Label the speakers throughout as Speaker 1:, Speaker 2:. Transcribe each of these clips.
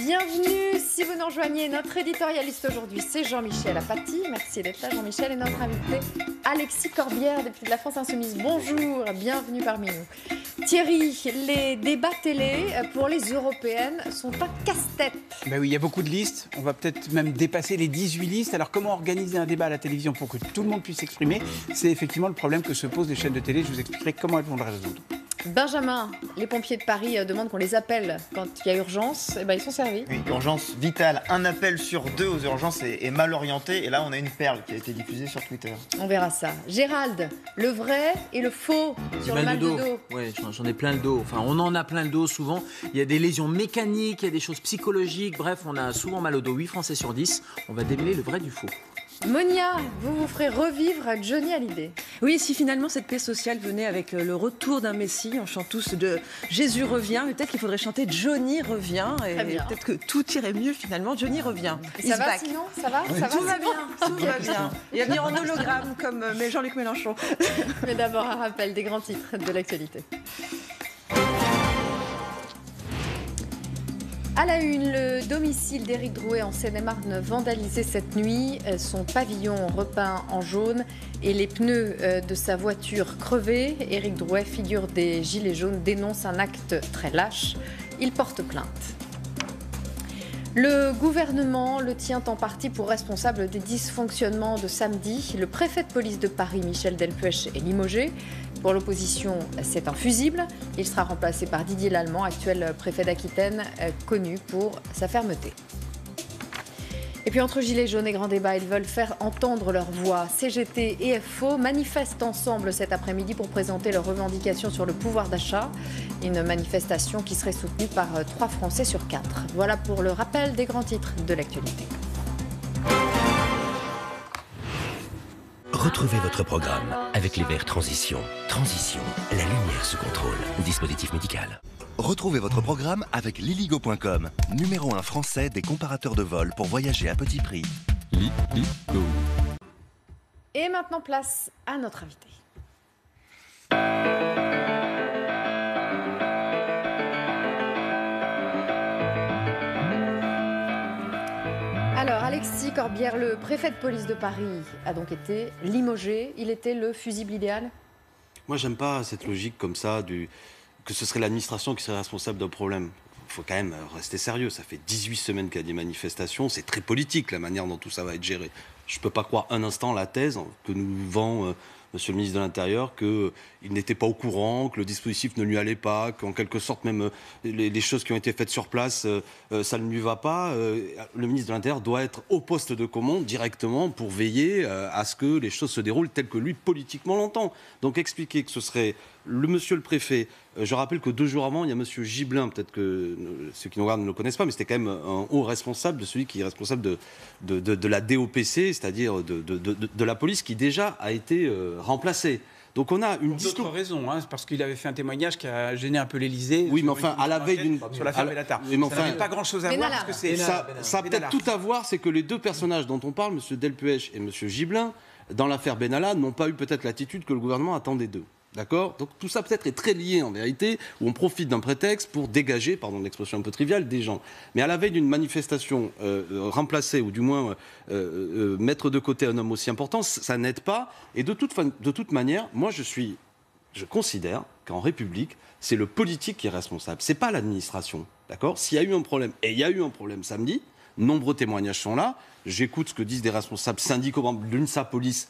Speaker 1: Bienvenue, si vous nous rejoignez, notre éditorialiste aujourd'hui, c'est Jean-Michel Apathy. Merci d'être là, Jean-Michel, et notre invité, Alexis Corbière, député de la France Insoumise. Bonjour, bienvenue parmi nous. Thierry, les débats télé pour les européennes sont un casse-tête.
Speaker 2: Ben oui, il y a beaucoup de listes. On va peut-être même dépasser les 18 listes. Alors, comment organiser un débat à la télévision pour que tout le monde puisse s'exprimer? C'est effectivement le problème que se posent les chaînes de télé. Je vous expliquerai comment elles vont le résoudre.
Speaker 1: Benjamin, les pompiers de Paris demandent qu'on les appelle quand il y a urgence. Eh ben, ils sont servis.
Speaker 3: Oui, urgence vitale. Un appel sur deux aux urgences est mal orienté. Et là, on a une perle qui a été diffusée sur Twitter.
Speaker 1: On verra ça. Gérald, le vrai et le faux sur le mal de dos.
Speaker 4: Oui, j'en ai plein le dos. Enfin, on en a plein le dos souvent. Il y a des lésions mécaniques, il y a des choses psychologiques. Bref, on a souvent mal au dos. 8 Français sur 10. On va démêler le vrai du faux.
Speaker 1: Monia, vous ferez revivre Johnny Hallyday.
Speaker 5: Oui, si finalement cette paix sociale venait avec le retour d'un Messie, on chante tous de Jésus revient, mais peut-être qu'il faudrait chanter Johnny revient, et peut-être que tout irait mieux finalement. Johnny revient.
Speaker 1: Ça va sinon? Ça va?
Speaker 5: Oui,
Speaker 1: ça
Speaker 5: tout
Speaker 1: va,
Speaker 5: va bien, tout va bien. Il va venir en hologramme comme Jean-Luc Mélenchon.
Speaker 1: Mais d'abord un rappel des grands titres de l'actualité. À la une, le domicile d'Éric Drouet en Seine-et-Marne vandalisé cette nuit, son pavillon repeint en jaune et les pneus de sa voiture crevés. Éric Drouet, figure des Gilets jaunes, dénonce un acte très lâche. Il porte plainte. Le gouvernement le tient en partie pour responsable des dysfonctionnements de samedi. Le préfet de police de Paris, Michel Delpech, est limogé. Pour l'opposition, c'est un fusible. Il sera remplacé par Didier Lallement, actuel préfet d'Aquitaine, connu pour sa fermeté. Et puis entre Gilets jaunes et grand débat, ils veulent faire entendre leur voix. CGT et FO manifestent ensemble cet après-midi pour présenter leurs revendications sur le pouvoir d'achat. Une manifestation qui serait soutenue par 3 Français sur 4. Voilà pour le rappel des grands titres de l'actualité.
Speaker 6: Retrouvez votre programme avec les verres Transition. Transition, la lumière se contrôle. Dispositif médical.
Speaker 7: Retrouvez votre programme avec Liligo.com, numéro 1 français des comparateurs de vol pour voyager à petit prix.
Speaker 6: Liligo.
Speaker 1: Et maintenant, place à notre invité. Alors, Alexis Corbière, le préfet de police de Paris, a donc été limogé. Il était le fusible idéal?
Speaker 8: Moi, j'aime pas cette logique comme ça, que ce serait l'administration qui serait responsable d'un problème. Il faut quand même rester sérieux. Ça fait 18 semaines qu'il y a des manifestations. C'est très politique, la manière dont tout ça va être géré. Je ne peux pas croire un instant la thèse que nous vend Monsieur le ministre de l'Intérieur, qu'il n'était pas au courant, que le dispositif ne lui allait pas, qu'en quelque sorte même les choses qui ont été faites sur place, ça ne lui va pas. Le ministre de l'Intérieur doit être au poste de commande directement pour veiller à ce que les choses se déroulent telles que lui politiquement l'entend. Donc expliquer que ce serait monsieur le préfet. Je rappelle que 2 jours avant, il y a monsieur Gibelin, peut-être que ceux qui nous regardent ne le connaissent pas, mais c'était quand même un haut responsable de celui qui est responsable de la DOPC, c'est-à-dire de la police, qui déjà a été remplacé. Donc on a une
Speaker 2: pour d'autres raisons, hein, parce qu'il avait fait un témoignage qui a gêné un peu l'Élysée.
Speaker 8: Oui, mais enfin, à la veille d'une...
Speaker 2: Sur l'affaire Bellatar.
Speaker 8: Oui, mais enfin,
Speaker 2: ça n'avait pas grand-chose à voir, parce que c'est...
Speaker 8: Ça a peut-être tout à voir, c'est que les 2 personnages dont on parle, M. Delpech et M. Gibelin, dans l'affaire Benalla, n'ont pas eu peut-être l'attitude que le gouvernement attendait d'eux. D'accord? Donc tout ça peut-être est très lié en vérité, où on profite d'un prétexte pour dégager, pardon l'expression un peu triviale, des gens. Mais à la veille d'une manifestation, remplacer ou du moins mettre de côté un homme aussi important, ça n'aide pas. Et de toute manière, moi je considère qu'en République, c'est le politique qui est responsable. C'est pas l'administration. D'accord? S'il y a eu un problème, et il y a eu un problème samedi, nombreux témoignages sont là. J'écoute ce que disent des responsables syndicaux de l'UNSA Police,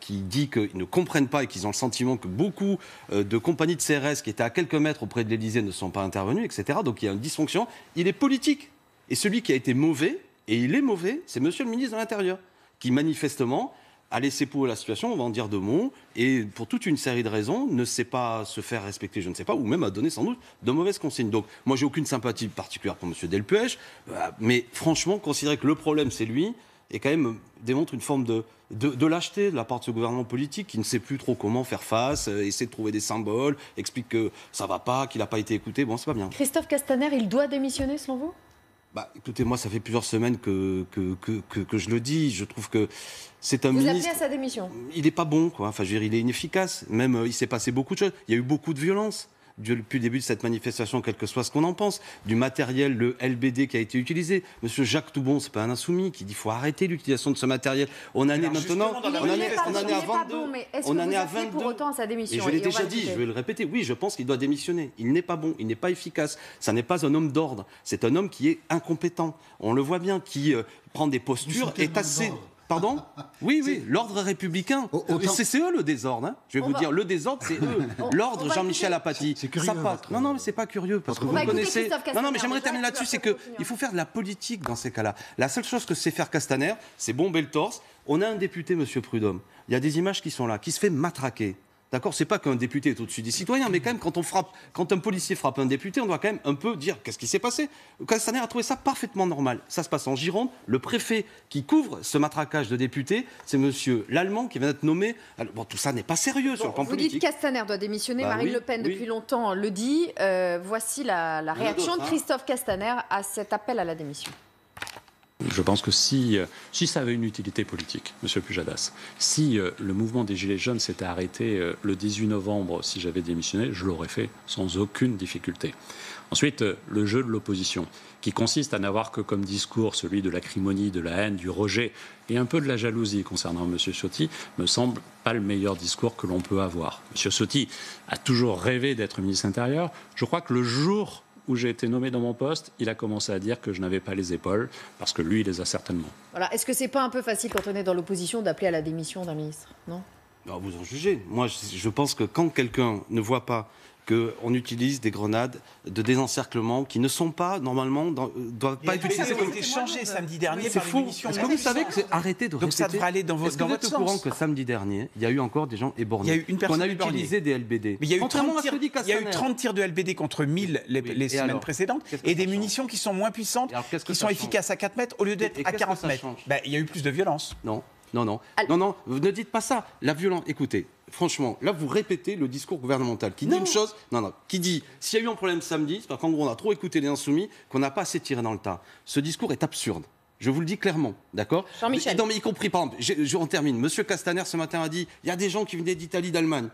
Speaker 8: qui dit qu'ils ne comprennent pas et qu'ils ont le sentiment que beaucoup de compagnies de CRS qui étaient à quelques mètres auprès de l'Élysée ne sont pas intervenues, etc. Donc il y a une dysfonction. Il est politique. Et celui qui a été mauvais, et il est mauvais, c'est monsieur le ministre de l'Intérieur, qui manifestement a laissé pour la situation, on va en dire 2 mots, et pour toute une série de raisons, ne sait pas se faire respecter, je ne sais pas, ou même a donné sans doute de mauvaises consignes. Donc moi j'ai aucune sympathie particulière pour monsieur Delpech, mais franchement, considérer que le problème c'est lui, et quand même démontre une forme de lâcheté de la part de ce gouvernement politique qui ne sait plus trop comment faire face, essaie de trouver des symboles, explique que ça va pas, qu'il n'a pas été écouté. Bon, c'est pas bien.
Speaker 1: Christophe Castaner, il doit démissionner selon vous?
Speaker 8: Bah, écoutez, moi, ça fait plusieurs semaines que je le dis. Je trouve que c'est un ministre...
Speaker 1: Vous appelez à sa démission?
Speaker 8: Il n'est pas bon, quoi. Enfin, je veux dire, il est inefficace. Même, il s'est passé beaucoup de choses. Il y a eu beaucoup de violence. depuis le début de cette manifestation, quel que soit ce qu'on en pense, du matériel, le LBD qui a été utilisé. Monsieur Jacques Toubon, c'est pas un insoumis, qui dit qu'il faut arrêter l'utilisation de ce matériel. On en est maintenant, on en est à 22.
Speaker 1: On en est à 22. Pour autant à sa démission.
Speaker 8: Et je l'ai déjà dit, je vais le répéter. Oui, je pense qu'il doit démissionner. Il n'est pas bon, il n'est pas efficace. Ça n'est pas un homme d'ordre. C'est un homme qui est incompétent. On le voit bien, qui prend des postures, est assez. Pardon ? Oui, l'ordre républicain. C'est eux le désordre. Hein. Je vais vous dire, le désordre, c'est eux. L'ordre, Jean-Michel Apathy.
Speaker 9: C'est curieux.
Speaker 8: Non, mais c'est pas curieux parce que vous connaissez. Non, mais j'aimerais terminer là-dessus, c'est qu'il faut faire de la politique dans ces cas-là. La seule chose que sait faire Castaner, c'est bomber le torse. On a un député, Monsieur Prudhomme. Il y a des images qui sont là, qui se fait matraquer. D'accord, c'est pas qu'un député est au-dessus des citoyens, mais quand même, quand un policier frappe un député, on doit quand même un peu dire qu'est-ce qui s'est passé. Castaner a trouvé ça parfaitement normal. Ça se passe en Gironde. Le préfet qui couvre ce matraquage de députés, c'est monsieur Lallemand qui vient d'être nommé. Alors, bon, tout ça n'est pas sérieux sur le plan politique.
Speaker 1: Vous dites Castaner doit démissionner. Marine Le Pen, depuis longtemps, le dit. Voici la réaction de Christophe Castaner à cet appel à la démission.
Speaker 10: Je pense que si ça avait une utilité politique, Monsieur Pujadas, si le mouvement des Gilets jaunes s'était arrêté le 18 novembre, si j'avais démissionné, je l'aurais fait sans aucune difficulté. Ensuite, le jeu de l'opposition, qui consiste à n'avoir que comme discours celui de l'acrimonie, de la haine, du rejet et un peu de la jalousie concernant M. Ciotti, me semble pas le meilleur discours que l'on peut avoir. M. Ciotti a toujours rêvé d'être ministre intérieur. Je crois que le jour où j'ai été nommé dans mon poste, il a commencé à dire que je n'avais pas les épaules, parce que lui, il les a certainement.
Speaker 1: Voilà. Est-ce que c'est pas un peu facile quand on est dans l'opposition d'appeler à la démission d'un ministre, non ?
Speaker 8: Alors, vous en jugez. Moi, je pense que quand quelqu'un ne voit pas qu'on utilise des grenades de désencerclement qui ne sont pas, normalement, doivent pas être utilisées
Speaker 2: comme... Ça a été changé samedi dernier
Speaker 8: par
Speaker 2: les
Speaker 8: faux.
Speaker 2: munitions.
Speaker 8: Est-ce que vous savez que c'est arrêté de répéter ?
Speaker 2: Donc ça devrait aller dans votre sens.
Speaker 8: Est-ce que vous êtes au courant que samedi dernier, il y a eu encore des gens éborgnés ?
Speaker 2: Il y a eu une personne
Speaker 8: qu'on a
Speaker 2: éborgnée.
Speaker 8: utilisé des LBD.
Speaker 2: Mais il y a eu 30 tirs de LBD contre 1000 les semaines précédentes et des munitions qui sont moins puissantes, qui sont efficaces à 4 mètres au lieu d'être à 40 mètres. Il y a eu plus de violence.
Speaker 8: Non, vous ne dites pas ça. La violence, écoutez, franchement, là vous répétez le discours gouvernemental qui dit une chose, qui dit s'il y a eu un problème samedi, c'est parce qu'en gros on a trop écouté les insoumis, qu'on n'a pas assez tiré dans le tas. Ce discours est absurde. Je vous le dis clairement, d'accord ?
Speaker 1: Jean-Michel.
Speaker 8: Non, mais y compris, par exemple, on termine. Monsieur Castaner ce matin a dit il y a des gens qui venaient d'Italie, d'Allemagne.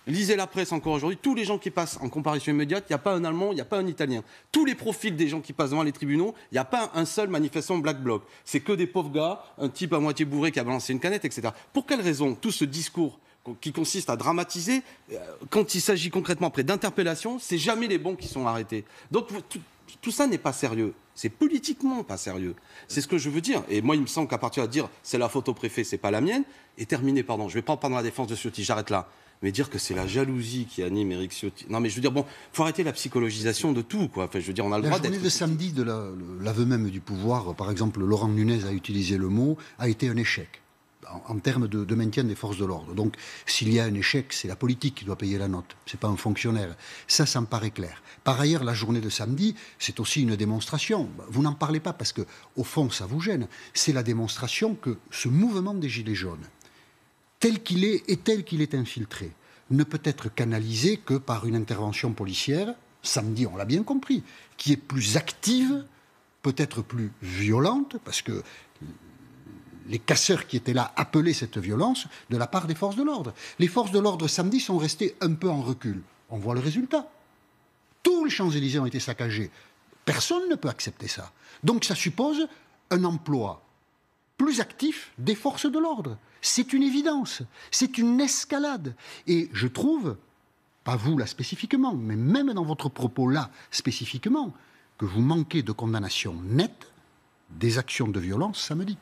Speaker 8: Lisez la presse encore aujourd'hui, tous les gens qui passent en comparution immédiate, il n'y a pas un Allemand, il n'y a pas un Italien. Tous les profils des gens qui passent devant les tribunaux, il n'y a pas un seul manifestant Black Bloc. C'est que des pauvres gars, un type à moitié bourré qui a balancé une canette, etc. Pour quelle raison tout ce discours qui consiste à dramatiser, quand il s'agit concrètement après d'interpellation, c'est jamais les bons qui sont arrêtés. Donc tout ça n'est pas sérieux. C'est politiquement pas sérieux. C'est ce que je veux dire. Et moi, il me semble qu'à partir de dire c'est la faute au préfet, c'est pas la mienne, et terminé, pardon. Je ne vais pas prendre la défense de Ciotti, j'arrête là. Mais dire que c'est la jalousie qui anime Éric Ciotti. Non, mais je veux dire, bon, faut arrêter la psychologisation de tout, quoi. Enfin, je veux dire, on a le droit d'être.
Speaker 9: La journée de samedi de l'aveu même du pouvoir, par exemple, Laurent Nunez a utilisé le mot, a été un échec en termes de maintien des forces de l'ordre. Donc, s'il y a un échec, c'est la politique qui doit payer la note. C'est pas un fonctionnaire. Ça me paraît clair. Par ailleurs, la journée de samedi, c'est aussi une démonstration. Vous n'en parlez pas parce que, au fond, ça vous gêne. C'est la démonstration que ce mouvement des Gilets jaunes, tel qu'il est et tel qu'il est infiltré, ne peut être canalisé que par une intervention policière, samedi on l'a bien compris, qui est plus active, peut-être plus violente, parce que les casseurs qui étaient là appelaient cette violence de la part des forces de l'ordre. Les forces de l'ordre samedi sont restées un peu en recul. On voit le résultat. Tous les Champs-Élysées ont été saccagés. Personne ne peut accepter ça. Donc ça suppose un emploi plus actif des forces de l'ordre. C'est une évidence, c'est une escalade. Et je trouve, pas vous là spécifiquement, mais même dans votre propos là spécifiquement, que vous manquez de condamnation nette des actions de violence samedi.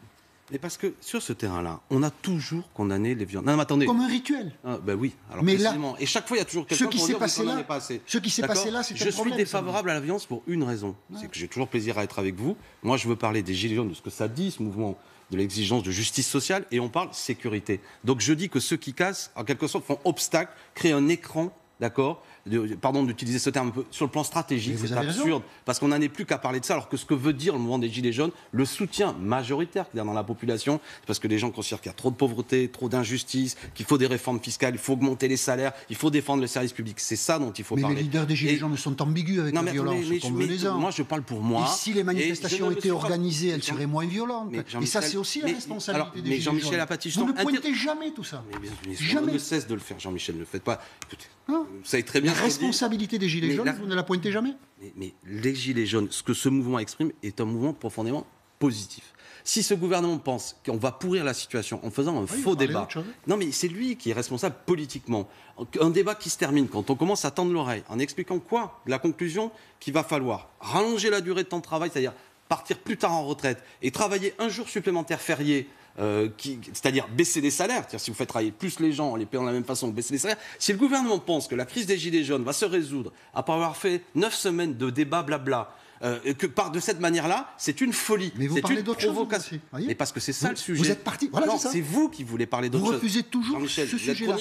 Speaker 8: Mais parce que sur ce terrain-là, on a toujours condamné les violences. Non, mais attendez.
Speaker 9: Comme un rituel.
Speaker 8: Ben oui. Alors
Speaker 9: mais
Speaker 8: précisément. Là, et chaque fois, il y a toujours quelqu'un qui dit
Speaker 9: passé là,
Speaker 8: pas assez.
Speaker 9: Ce qui s'est passé là, c'est un problème.
Speaker 8: Je suis défavorable à la violence pour une raison. Ouais. C'est que j'ai toujours plaisir à être avec vous. Moi, je veux parler des Gilets jaunes, de ce que ça dit, ce mouvement, de l'exigence de justice sociale, et on parle sécurité. Donc je dis que ceux qui cassent, en quelque sorte, font obstacle, créent un écran, d'accord, pardon d'utiliser ce terme un peu, sur le plan stratégique, c'est absurde, parce qu'on n'en est plus qu'à parler de ça, alors que ce que veut dire le mouvement des Gilets jaunes, le soutien majoritaire qu'il y a dans la population, c'est parce que les gens considèrent qu'il y a trop de pauvreté, trop d'injustice, qu'il faut des réformes fiscales, il faut augmenter les salaires, il faut défendre le service public. C'est ça dont il faut parler.
Speaker 9: Mais les leaders des Gilets jaunes sont ambigus avec la violence, convenez-en.
Speaker 8: Moi, je parle pour moi.
Speaker 9: Et si les manifestations étaient organisées, elles seraient moins violentes. Et ça, c'est aussi la responsabilité des Gilets jaunes.
Speaker 8: Jean-Michel Apathy,
Speaker 9: vous ne pointez jamais tout ça.
Speaker 8: Jamais. On ne cesse de le faire, Jean-Michel, ne le faites pas. Écoutez, vous savez très bien
Speaker 9: responsabilité des Gilets jaunes, vous ne la pointez jamais.
Speaker 8: Mais les Gilets jaunes, ce que ce mouvement exprime est un mouvement profondément positif. Si ce gouvernement pense qu'on va pourrir la situation en faisant un faux débat, non mais c'est lui qui est responsable politiquement. Un débat qui se termine quand on commence à tendre l'oreille en expliquant quoi ? La conclusion qu'il va falloir rallonger la durée de temps de travail, c'est-à-dire partir plus tard en retraite et travailler un jour supplémentaire férié, c'est-à-dire baisser les salaires, c'est-à-dire si vous faites travailler plus les gens en les payant de la même façon, baisser les salaires. Si le gouvernement pense que la crise des Gilets jaunes va se résoudre après avoir fait 9 semaines de débat blabla, de cette manière-là, c'est une folie.
Speaker 9: Mais vous parlez d'autre chose aussi.
Speaker 8: Mais parce que c'est ça le sujet.
Speaker 9: Vous êtes parti. Voilà,
Speaker 8: non, c'est vous qui voulez parler d'autre chose.
Speaker 9: Vous refusez toujours
Speaker 8: Jean-Michel,
Speaker 9: ce sujet-là.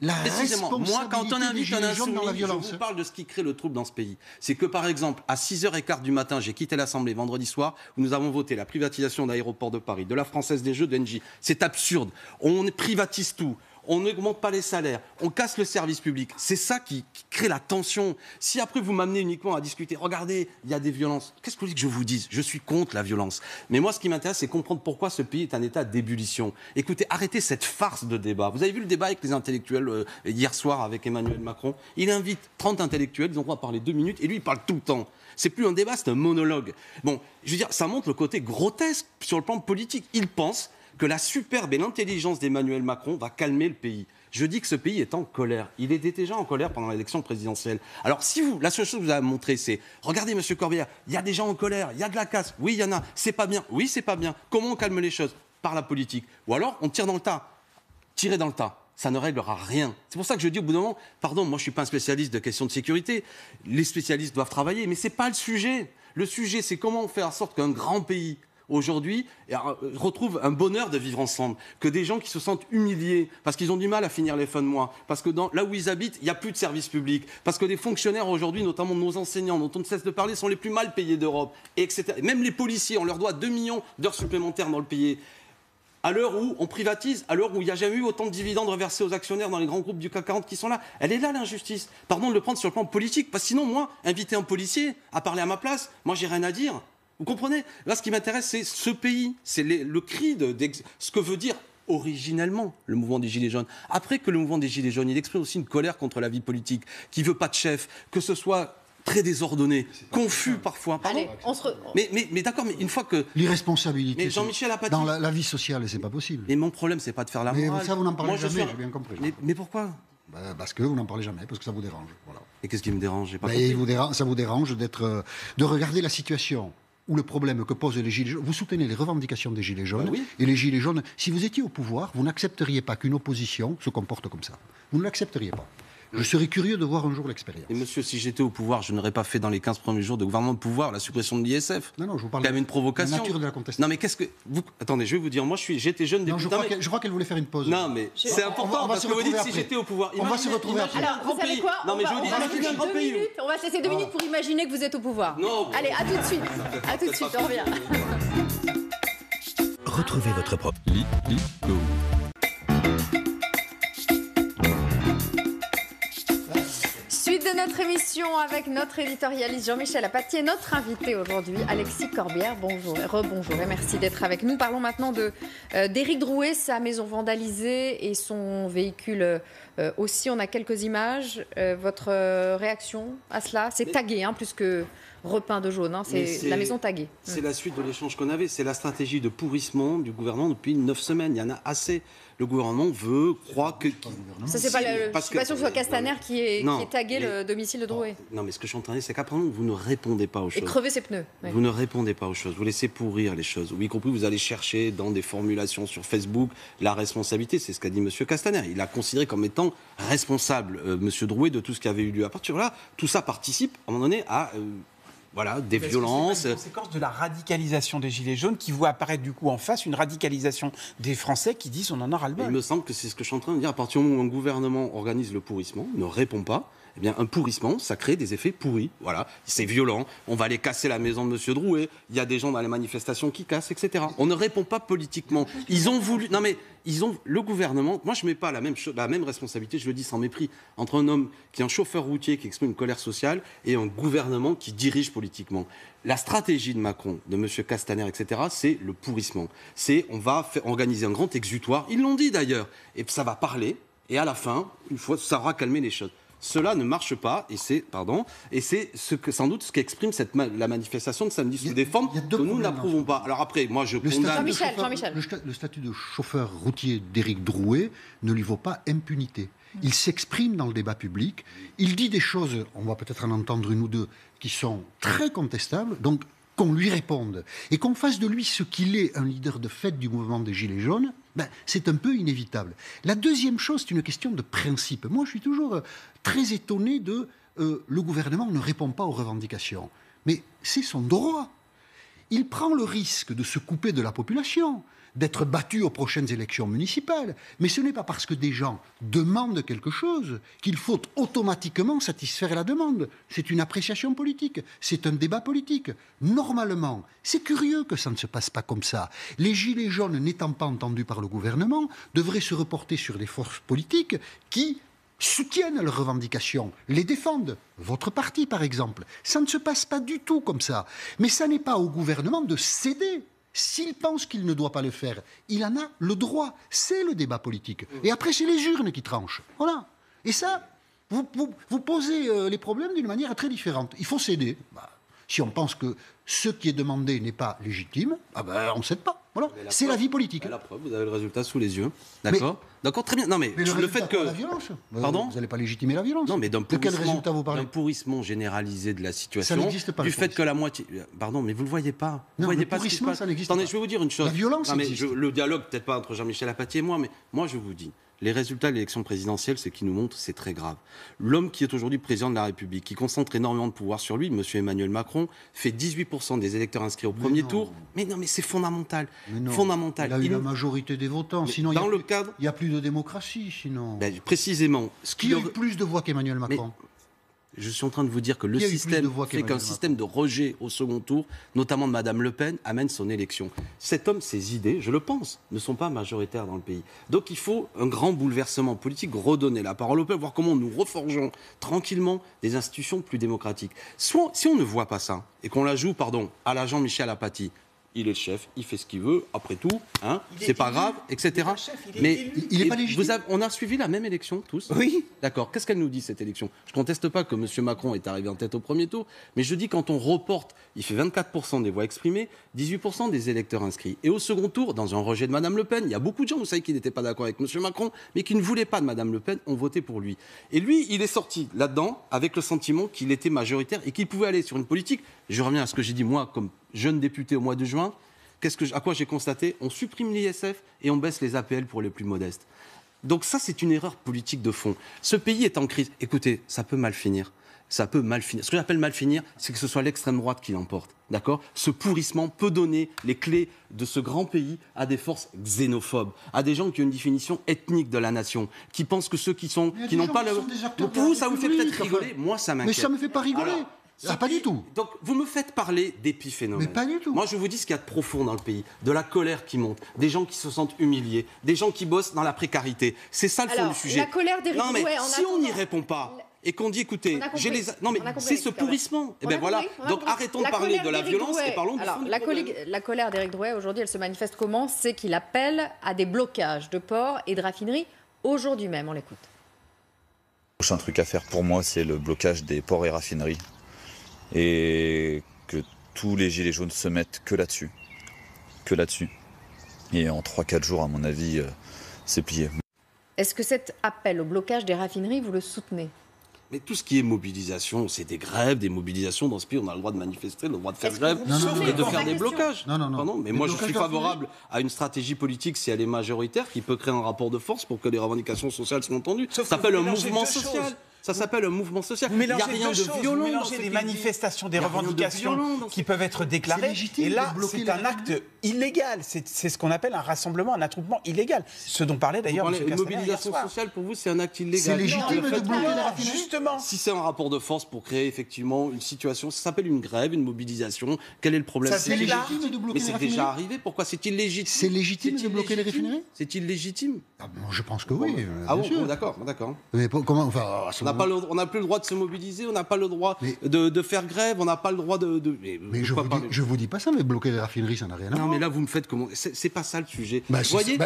Speaker 8: Précisément, moi, quand on invite un insoumis, je
Speaker 9: violence.
Speaker 8: vous parle de ce qui crée le trouble dans ce pays. C'est que, par exemple, à 6h15 du matin, j'ai quitté l'Assemblée vendredi soir, où nous avons voté la privatisation d'Aéroport de Paris, de la Française des Jeux, de Engie. C'est absurde. On privatise tout. On n'augmente pas les salaires, on casse le service public. C'est ça qui crée la tension. Si après vous m'amenez uniquement à discuter, regardez, il y a des violences. Qu'est-ce que vous voulez que je vous dise ? Je suis contre la violence. Mais moi, ce qui m'intéresse, c'est comprendre pourquoi ce pays est un état d'ébullition. Écoutez, arrêtez cette farce de débat. Vous avez vu le débat avec les intellectuels hier soir avec Emmanuel Macron ? Il invite 30 intellectuels, ils ont droit à parler 2 minutes, et lui, il parle tout le temps. C'est plus un débat, c'est un monologue. Bon, je veux dire, ça montre le côté grotesque sur le plan politique. Il pense que la superbe et l'intelligence d'Emmanuel Macron va calmer le pays. Je dis que ce pays est en colère. Il était déjà en colère pendant l'élection présidentielle. Alors, si vous, la seule chose que vous avez montré, c'est, regardez, monsieur Corbière, il y a des gens en colère, il y a de la casse. Oui, il y en a. C'est pas bien. Oui, c'est pas bien. Comment on calme les choses ? Par la politique. Ou alors, on tire dans le tas. Tirer dans le tas. Ça ne réglera rien. C'est pour ça que je dis au bout d'un moment, pardon, moi je ne suis pas un spécialiste de questions de sécurité. Les spécialistes doivent travailler, mais ce n'est pas le sujet. Le sujet, c'est comment on fait en sorte qu'un grand pays aujourd'hui retrouve un bonheur de vivre ensemble, que des gens qui se sentent humiliés parce qu'ils ont du mal à finir les fins de mois, parce que là où ils habitent, il n'y a plus de services publics, parce que les fonctionnaires aujourd'hui, notamment nos enseignants, dont on ne cesse de parler, sont les plus mal payés d'Europe, etc. Même les policiers, on leur doit 2 millions d'heures supplémentaires dans le pays. À l'heure où on privatise, à l'heure où il n'y a jamais eu autant de dividendes reversés aux actionnaires dans les grands groupes du CAC 40 qui sont là, elle est là l'injustice. Pardon de le prendre sur le plan politique, parce que sinon, moi, inviter un policier à parler à ma place, moi, j'ai rien à dire. Vous comprenez ? Là, ce qui m'intéresse, c'est ce pays, c'est le cri de ce que veut dire originellement le mouvement des Gilets jaunes. Après que le mouvement des Gilets jaunes, il exprime aussi une colère contre la vie politique, qui ne veut pas de chef, que ce soit très désordonné, confus parfois.
Speaker 1: Allez,
Speaker 8: mais d'accord, mais une fois que...
Speaker 9: L'irresponsabilité,
Speaker 8: mais Jean-Michel Apathy,
Speaker 9: dans la vie sociale, c'est pas possible.
Speaker 8: Mais mon problème, c'est pas de faire la morale.
Speaker 9: Mais ça, vous n'en parlez jamais, j'ai bien compris.
Speaker 8: Mais pourquoi ?
Speaker 9: Parce que vous n'en parlez jamais, parce que ça vous dérange. Voilà.
Speaker 8: Et qu'est-ce qui me dérange ? J'ai pas
Speaker 9: ça vous dérange de regarder la situation où le problème que posent les Gilets jaunes, vous soutenez les revendications des Gilets jaunes,
Speaker 8: oui.
Speaker 9: Et les Gilets jaunes, si vous étiez au pouvoir, vous n'accepteriez pas qu'une opposition se comporte comme ça. Vous ne l'accepteriez pas. Je serais curieux de voir un jour l'expérience.
Speaker 8: Et monsieur, si j'étais au pouvoir, je n'aurais pas fait dans les 15 premiers jours de gouvernement de pouvoir la suppression de l'ISF.
Speaker 9: Non, je vous parle
Speaker 8: quand même une provocation.
Speaker 9: De la nature de la contestation.
Speaker 8: Non, mais qu'est-ce que... Attendez, je vais vous dire, moi j'étais jeune député.
Speaker 9: Je crois qu'elle voulait faire une pause.
Speaker 8: Non, mais c'est important parce que vous dites si j'étais au pouvoir.
Speaker 9: On va se retrouver après.
Speaker 1: Alors, vous savez quoi ?
Speaker 8: Non, mais je vous dis,
Speaker 1: on va se laisser 2 minutes pour imaginer que vous êtes au pouvoir.
Speaker 8: Non.
Speaker 1: Allez, à tout de suite. À tout de suite, on revient.
Speaker 6: Retrouvez votre propre
Speaker 10: Ligo.
Speaker 1: Suite de notre émission avec notre éditorialiste Jean-Michel Apathy et notre invité aujourd'hui, Alexis Corbière. Bonjour et rebonjour et merci d'être avec nous. Parlons maintenant d'Éric Drouet, sa maison vandalisée et son véhicule aussi. On a quelques images. Votre réaction à cela ? C'est tagué, plus que repeint de jaune. C'est la maison taguée.
Speaker 8: C'est la suite de l'échange qu'on avait. C'est la stratégie de pourrissement du gouvernement depuis 9 semaines. Il y en a assez. Le gouvernement croit que...
Speaker 1: Ça, c'est pas je suis pas sûr que ce soit Castaner qui ait tagué le domicile de Drouet.
Speaker 8: Non, mais ce que je suis en train de dire, c'est qu'après, vous ne répondez pas aux choses.
Speaker 1: Et crever ses pneus. Oui.
Speaker 8: Vous ne répondez pas aux choses. Vous laissez pourrir les choses. Y compris, vous allez chercher dans des formulations sur Facebook la responsabilité. C'est ce qu'a dit M. Castaner. Il a considéré comme étant responsable M. Drouet de tout ce qui avait eu lieu. À partir de là, tout ça participe, à un moment donné, à... des violences.
Speaker 2: C'est une conséquence de la radicalisation des Gilets jaunes qui voit apparaître du coup en face une radicalisation des Français qui disent on en a ras-le-bol.
Speaker 8: Il me semble que c'est ce que je suis en train de dire. À partir du moment où un gouvernement organise le pourrissement, ne répond pas, eh bien, un pourrissement, ça crée des effets pourris. Voilà, c'est violent. On va aller casser la maison de M. Drouet. Il y a des gens dans les manifestations qui cassent, etc. On ne répond pas politiquement. Ils ont voulu... Non mais, le gouvernement... Moi, je ne mets pas la même responsabilité, je le dis sans mépris, entre un homme qui est un chauffeur routier qui exprime une colère sociale et un gouvernement qui dirige politiquement. La stratégie de Macron, de M. Castaner, etc., c'est le pourrissement. On va organiser un grand exutoire. Ils l'ont dit d'ailleurs. Et ça va parler. Et à la fin, une fois, ça aura calmé les choses. cela ne marche pas, et c'est sans doute ce qu'exprime la manifestation de samedi sous des formes que nous n'approuvons pas. Alors après, moi je condamne...
Speaker 1: Jean-Michel.
Speaker 9: Le statut de chauffeur routier d'Éric Drouet ne lui vaut pas impunité. Il s'exprime dans le débat public, il dit des choses, on va peut-être en entendre une ou deux, qui sont très contestables, donc qu'on lui réponde et qu'on fasse de lui ce qu'il est, un leader de fait du mouvement des Gilets jaunes, c'est un peu inévitable. La deuxième chose, c'est une question de principe. Moi, je suis toujours très étonné de le gouvernement ne répond pas aux revendications. Mais c'est son droit. Il prend le risque de se couper de la population, d'être battu aux prochaines élections municipales. Mais ce n'est pas parce que des gens demandent quelque chose qu'il faut automatiquement satisfaire la demande. C'est une appréciation politique, c'est un débat politique. Normalement, c'est curieux que ça ne se passe pas comme ça. Les Gilets jaunes, n'étant pas entendus par le gouvernement, devraient se reporter sur des forces politiques qui soutiennent leurs revendications, les défendent. Votre parti, par exemple. Ça ne se passe pas du tout comme ça. Mais ça n'est pas au gouvernement de céder. S'il pense qu'il ne doit pas le faire, il en a le droit. C'est le débat politique. Et après, c'est les urnes qui tranchent. Voilà. Et ça, vous posez les problèmes d'une manière très différente. Il faut céder. Si on pense que ce qui est demandé n'est pas légitime, on ne cède pas. Voilà. C'est la vie politique.
Speaker 8: La preuve, vous avez le résultat sous les yeux. D'accord ? D'accord, très bien. Non, mais le fait que...
Speaker 9: la violence.
Speaker 8: Pardon ?
Speaker 9: Vous n'allez pas légitimer la violence.
Speaker 8: Non, mais d'un
Speaker 9: pourrissement
Speaker 8: généralisé de la situation.
Speaker 9: Ça n'existe pas.
Speaker 8: Du fait que la moitié... Pardon, mais vous ne le voyez pas. Vous
Speaker 9: non,
Speaker 8: voyez
Speaker 9: le
Speaker 8: pas
Speaker 9: pourrissement,
Speaker 8: ce qui se passe.
Speaker 9: Ça n'existe
Speaker 8: Attendez,
Speaker 9: pas.
Speaker 8: je vais vous dire une chose.
Speaker 9: La violence existe.
Speaker 8: Le dialogue, peut-être pas entre Jean-Michel Apathy et moi, mais moi, je vous dis... Les résultats de l'élection présidentielle, ce qui nous montre, c'est très grave. L'homme qui est aujourd'hui président de la République, qui concentre énormément de pouvoir sur lui, M. Emmanuel Macron, fait 18% des électeurs inscrits au premier tour. Mais non, mais c'est fondamental. Fondamental.
Speaker 9: Il a eu la majorité des votants. Sinon, il n'y a plus de démocratie. Sinon.
Speaker 8: Précisément.
Speaker 9: Qui a eu plus de voix qu'Emmanuel Macron ?
Speaker 8: Je suis en train de vous dire que le système fait qu'un système de rejet au second tour, notamment de Mme Le Pen, amène son élection. Cet homme, ses idées, je le pense, ne sont pas majoritaires dans le pays. Donc il faut un grand bouleversement politique, redonner la parole au peuple, voir comment nous reforgeons tranquillement des institutions plus démocratiques. Soit, si on ne voit pas ça, et qu'on la joue, à la Jean-Michel Apathy, il est le chef, il fait ce qu'il veut, après tout, c'est pas grave, etc. Mais
Speaker 9: il n'est pas légitime.
Speaker 8: On a suivi la même élection, tous.
Speaker 2: Oui.
Speaker 8: D'accord. Qu'est-ce qu'elle nous dit, cette élection ? Je ne conteste pas que M. Macron est arrivé en tête au premier tour, mais je dis quand on reporte, il fait 24% des voix exprimées, 18% des électeurs inscrits. Et au second tour, dans un rejet de Mme Le Pen, il y a beaucoup de gens, vous savez, qui n'étaient pas d'accord avec M. Macron, mais qui ne voulaient pas de Mme Le Pen, ont voté pour lui. Et lui, il est sorti là-dedans avec le sentiment qu'il était majoritaire et qu'il pouvait aller sur une politique. Je reviens à ce que j'ai dit, moi, comme jeune député au mois de juin. À quoi j'ai constaté ? On supprime l'ISF et on baisse les APL pour les plus modestes. Donc ça, c'est une erreur politique de fond. Ce pays est en crise. Écoutez, ça peut mal finir. Ça peut mal finir. Ce que j'appelle mal finir, c'est que ce soit l'extrême droite qui l'emporte. D'accord ? Ce pourrissement peut donner les clés de ce grand pays à des forces xénophobes, à des gens qui ont une définition ethnique de la nation, qui pensent que ceux qui n'ont pas le... Vous, ça vous fait peut-être rigoler. Moi, ça m'inquiète.
Speaker 9: Mais ça ne me fait pas rigoler. Pas du tout.
Speaker 8: Donc, vous me faites parler d'épiphénomènes.
Speaker 9: Mais pas du tout.
Speaker 8: Moi, je vous dis ce qu'il y a de profond dans le pays. De la colère qui monte, des gens qui se sentent humiliés, des gens qui bossent dans la précarité. C'est ça le fond du sujet.
Speaker 1: La colère d'Éric Drouet,
Speaker 8: si on n'y répond pas et qu'on dit, écoutez, c'est ce pourrissement. Et bien voilà. Donc, arrêtons de parler de la violence et parlons du fond du problème.
Speaker 1: La colère d'Éric Drouet, aujourd'hui, elle se manifeste comment ? C'est qu'il appelle à des blocages de ports et de raffineries aujourd'hui même. On l'écoute.
Speaker 11: Le prochain truc à faire pour moi, c'est le blocage des ports et raffineries. Et que tous les gilets jaunes se mettent que là-dessus. Et en 3-4 jours, à mon avis, c'est plié.
Speaker 1: Est-ce que cet appel au blocage des raffineries, vous le soutenez ?
Speaker 8: Mais tout ce qui est mobilisation, c'est des grèves, des mobilisations. Dans ce pays, on a le droit de manifester, le droit de faire grève et de faire des blocages.
Speaker 9: Non.
Speaker 8: Mais moi, je suis favorable à une stratégie politique, si elle est majoritaire, qui peut créer un rapport de force pour que les revendications sociales soient entendues. Ça s'appelle un mouvement social. Ça s'appelle un mouvement social.
Speaker 2: Il n'y a rien de violent. Vous mélangez des manifestations, des revendications qui peuvent être déclarées. Et là, c'est un acte illégal. C'est ce qu'on appelle un rassemblement, un attroupement illégal. Ce dont parlait d'ailleurs M. Castaner.
Speaker 8: Une mobilisation sociale, pour vous, c'est un acte illégal.
Speaker 9: C'est légitime de bloquer la raffinerie.
Speaker 2: Justement.
Speaker 8: Si c'est un rapport de force pour créer effectivement une situation, ça s'appelle une grève, une mobilisation. Quel est le problème ?
Speaker 9: C'est légitime de bloquer les raffineries.
Speaker 8: Mais c'est déjà arrivé. Pourquoi c'est illegitime ?
Speaker 9: C'est légitime de bloquer les raffineries ?
Speaker 8: C'est illégitime ?
Speaker 9: Je pense que oui.
Speaker 8: Ah bon, d'accord.
Speaker 9: Mais comment, enfin,
Speaker 8: n'a plus le droit de se mobiliser, on n'a pas le droit de faire grève, on n'a pas le droit de...
Speaker 9: Mais je vous dis pas ça, mais bloquer les raffineries, ça n'a rien à voir.
Speaker 8: Non, mais là, vous me faites comment... C'est pas ça le sujet.
Speaker 9: Voyez,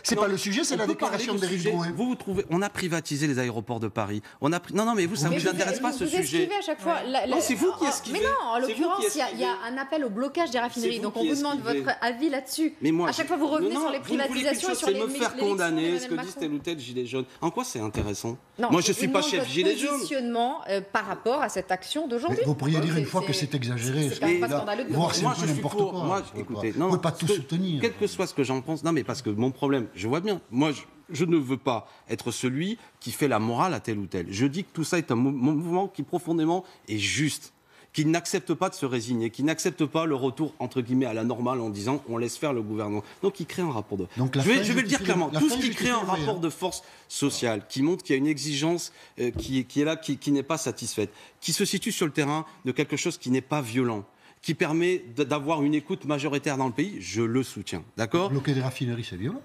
Speaker 9: c'est pas le sujet, c'est la déclaration d'Éric Drouin.
Speaker 8: Vous trouvez... On a privatisé les aéroports de Paris. Non, mais vous, ça ne vous intéresse pas, ce sujet.
Speaker 1: Vous esquivez à chaque fois.
Speaker 8: C'est vous qui esquivez.
Speaker 1: Mais non, en l'occurrence, il y a un appel au blocage des raffineries. Donc on vous demande votre avis là-dessus. À chaque fois, vous revenez sur les privatisations et sur les...
Speaker 8: C'est me faire condamner ce que disent tel ou tel gilet jaune. En quoi c'est intéressant? Moi, je ne suis pas chef gilet jaune.
Speaker 1: Positionnement par rapport à cette action d'aujourd'hui.
Speaker 9: Vous pourriez dire une fois que c'est exagéré.
Speaker 1: C'est quand même pas scandaleux de
Speaker 9: voir c'est un peu n'importe quoi.
Speaker 8: Moi, écoutez,
Speaker 9: on ne peut pas tout soutenir.
Speaker 8: Quel que soit ce que j'en pense. Non, mais parce que mon problème, je vois bien. Moi, je ne veux pas être celui qui fait la morale à tel ou tel. Je dis que tout ça est un mouvement qui profondément est juste, qui n'accepte pas de se résigner, qui n'accepte pas le retour, entre guillemets, à la normale en disant on laisse faire le gouvernement. Donc il crée un rapport de... Je vais le dire clairement, tout ce qui crée un rapport de force sociale, qui montre qu'il y a une exigence qui est là, qui n'est pas satisfaite, qui se situe sur le terrain de quelque chose qui n'est pas violent, qui permet d'avoir une écoute majoritaire dans le pays, je le soutiens. D'accord ?
Speaker 9: Bloquer des raffineries, c'est violent.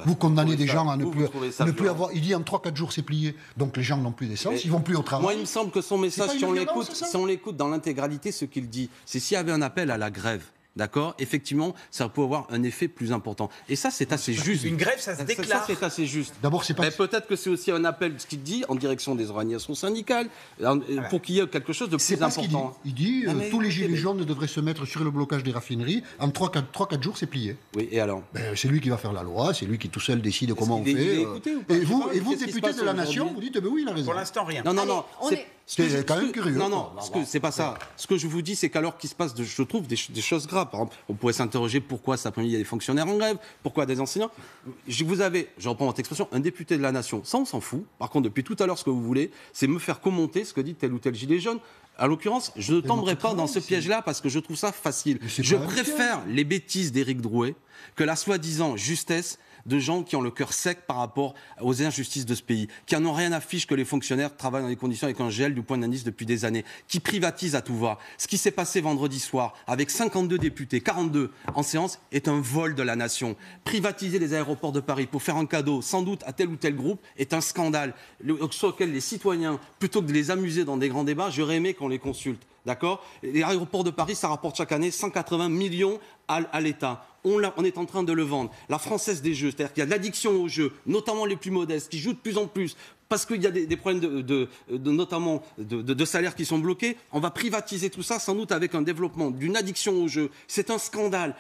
Speaker 9: Vous condamnez des gens à ne plus avoir... Il dit en 3-4 jours c'est plié, donc les gens n'ont plus d'essence, ils vont plus au travail.
Speaker 8: Moi il me semble que son message, si on l'écoute dans l'intégralité, ce qu'il dit, c'est s'il y avait un appel à la grève, d'accord, effectivement, ça peut avoir un effet plus important. Et ça, c'est assez juste.
Speaker 2: Une grève, ça se déclare.
Speaker 8: Ça, c'est assez juste.
Speaker 9: D'abord, c'est pas...
Speaker 8: Mais peut-être que c'est aussi un appel, ce qu'il dit, en direction des organisations syndicales, pour qu'il y ait quelque chose de plus important.
Speaker 9: Il dit tous les gilets jaunes devraient se mettre sur le blocage des raffineries. En 3-4 jours, c'est plié.
Speaker 8: Oui, et alors
Speaker 9: c'est lui qui va faire la loi, c'est lui qui tout seul décide comment on fait. Et vous, député de la Nation, vous dites oui, il a raison.
Speaker 2: Pour l'instant, rien.
Speaker 8: Non.
Speaker 9: C'est quand même curieux.
Speaker 8: Non, c'est pas ça. Ce que je vous dis, c'est qu'alors qu'il se passe, je trouve, des choses graves. Par exemple, on pourrait s'interroger pourquoi cet après-midi il y a des fonctionnaires en grève, pourquoi des enseignants. Vous avez, je reprends votre expression, un député de la Nation. Ça, on s'en fout. Par contre, depuis tout à l'heure, ce que vous voulez, c'est me faire commenter ce que dit tel ou tel gilet jaune. À l'occurrence, je ne tomberai pas dans ce piège-là parce que je trouve ça facile. Je préfère les bêtises d'Éric Drouet que la soi-disant justesse de gens qui ont le cœur sec par rapport aux injustices de ce pays, qui en ont rien à fiche que les fonctionnaires travaillent dans des conditions avec un gel du point d'indice depuis des années, qui privatisent à tout va. Ce qui s'est passé vendredi soir avec 52 députés, 42 en séance, est un vol de la nation. Privatiser les aéroports de Paris pour faire un cadeau, sans doute à tel ou tel groupe, est un scandale sur lequel les citoyens, plutôt que de les amuser dans des grands débats, j'aurais aimé qu'on les consulte. D'accord ? Les aéroports de Paris, ça rapporte chaque année 180 millions à l'État. On est en train de le vendre. La Française des Jeux, c'est-à-dire qu'il y a de l'addiction aux jeux, notamment les plus modestes, qui jouent de plus en plus, parce qu'il y a des problèmes notamment de salaires qui sont bloqués. On va privatiser tout ça, sans doute avec un développement d'une addiction aux jeux. C'est un scandale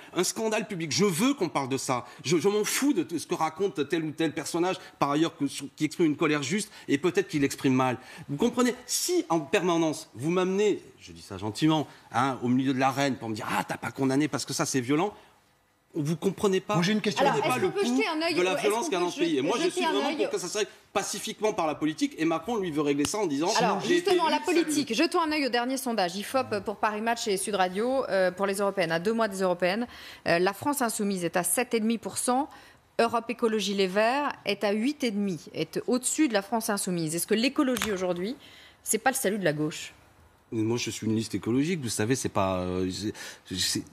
Speaker 8: public. Je veux qu'on parle de ça. Je m'en fous de ce que raconte tel ou tel personnage, par ailleurs, qui exprime une colère juste, et peut-être qu'il l'exprime mal. Vous comprenez ? Si, en permanence, vous m'amenez, je dis ça gentiment, au milieu de l'arène, pour me dire « Ah, t'as pas condamné parce que ça, c'est violent », vous ne comprenez pas.
Speaker 9: Moi, j'ai une question.
Speaker 8: Pas le coût de la violence qu'il y a dans ce pays. Et moi, je suis vraiment pour que ça s'arrête pacifiquement par la politique. Et Macron, lui, veut régler ça en disant...
Speaker 1: Alors, justement, la politique. Jetons un œil au dernier sondage. IFOP pour Paris Match et Sud Radio pour les Européennes. À 2 mois des Européennes, la France Insoumise est à 7,5%. Europe Écologie Les Verts est à 8,5%. Est au-dessus de la France Insoumise. Est-ce que l'écologie, aujourd'hui, c'est pas le salut de la gauche ?
Speaker 8: Moi, je suis une liste écologique, vous savez, c'est pas...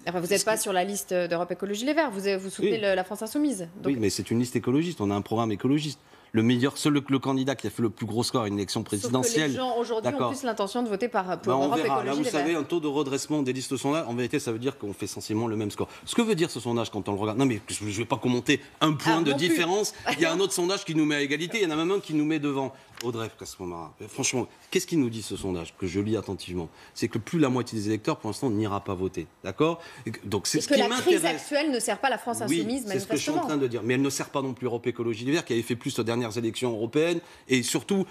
Speaker 1: Enfin, vous n'êtes pas sur la liste d'Europe Écologie Les Verts, vous soutenez la France Insoumise. Donc...
Speaker 8: Oui, mais c'est une liste écologiste, on a un programme écologiste. Le candidat qui a fait le plus gros score à une élection présidentielle.
Speaker 1: Sauf que les gens aujourd'hui ont plus l'intention de voter pour Europe Écologie Les Verts.
Speaker 8: Là, vous savez, un taux de redressement des listes sondages, en vérité, ça veut dire qu'on fait essentiellement le même score. Ce que veut dire ce sondage quand on le regarde, non mais je ne vais pas commenter un point de différence. Il y a un autre sondage qui nous met à égalité, il y en a même un qui nous met devant. Audrey Casmomara, franchement, qu'est-ce qu'il nous dit ce sondage que je lis attentivement ? C'est que plus la moitié des électeurs, pour l'instant, n'ira pas voter, d'accord ? Donc c'est ce qui m'intéresse.
Speaker 1: Que la crise actuelle ne sert pas la France Insoumise, manifestement.
Speaker 8: C'est ce que je suis en train de dire. Mais elle ne sert pas non plus Europe Écologie Les Verts, qui avait fait plus aux dernières élections européennes. Et surtout,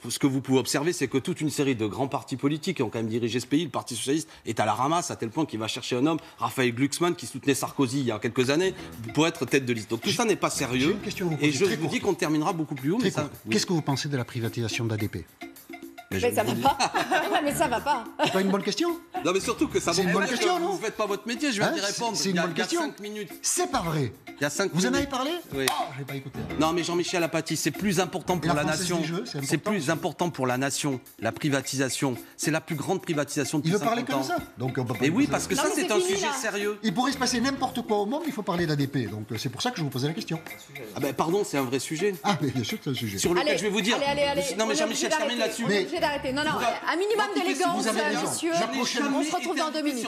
Speaker 8: ce que vous pouvez observer, c'est que toute une série de grands partis politiques qui ont quand même dirigé ce pays, le Parti Socialiste est à la ramasse, à tel point qu'il va chercher un homme, Raphaël Glucksmann, qui soutenait Sarkozy il y a quelques années, pour être tête de liste. Donc tout ça n'est pas sérieux. Et je vous dis qu'on terminera beaucoup plus haut.
Speaker 9: Qu'est-ce que vous pensez de la privatisation d'ADP ?
Speaker 1: Mais ça va pas. Mais ça va pas.
Speaker 9: C'est pas une bonne question?
Speaker 8: Non, mais surtout que ça
Speaker 9: C'est une bonne question, non?
Speaker 8: Vous faites pas votre métier, je viens d'y répondre.
Speaker 9: C'est une bonne question.
Speaker 8: Il y a 5 minutes.
Speaker 9: C'est pas vrai.
Speaker 8: Il y a 5
Speaker 9: Vous en
Speaker 8: minutes.
Speaker 9: avez parlé?
Speaker 8: Oui.
Speaker 9: Ah, j'ai pas écouté.
Speaker 8: Non, mais Jean-Michel Apathy, c'est plus important pour la
Speaker 9: Française
Speaker 8: nation.
Speaker 9: des Jeux,
Speaker 8: C'est plus important pour la nation. La privatisation, c'est la plus grande privatisation depuis
Speaker 9: Il veut
Speaker 8: 50
Speaker 9: parler que
Speaker 8: ans.
Speaker 9: de ça. Donc on peut pas.
Speaker 8: Et oui, parce que
Speaker 1: Non,
Speaker 8: ça,
Speaker 1: mais
Speaker 8: c'est
Speaker 1: c'est
Speaker 8: un
Speaker 1: fini,
Speaker 8: sujet
Speaker 1: là.
Speaker 8: sérieux.
Speaker 9: Il pourrait se passer n'importe quoi au monde, il faut parler d'ADP. Donc c'est pour ça que je vous posais la question.
Speaker 8: Ah ben pardon, c'est un vrai sujet.
Speaker 9: Ah, mais bien sûr que c'est un sujet.
Speaker 8: Sur lequel je vais vous dire.
Speaker 1: Allez.
Speaker 8: Non, mais
Speaker 1: On est
Speaker 8: Jean-Michel, je termine là-dessus.
Speaker 1: On est obligé d'arrêter. Non, un minimum d'élégance,
Speaker 8: Vous avez raison.
Speaker 1: messieurs. On se retrouve dans 2 minutes.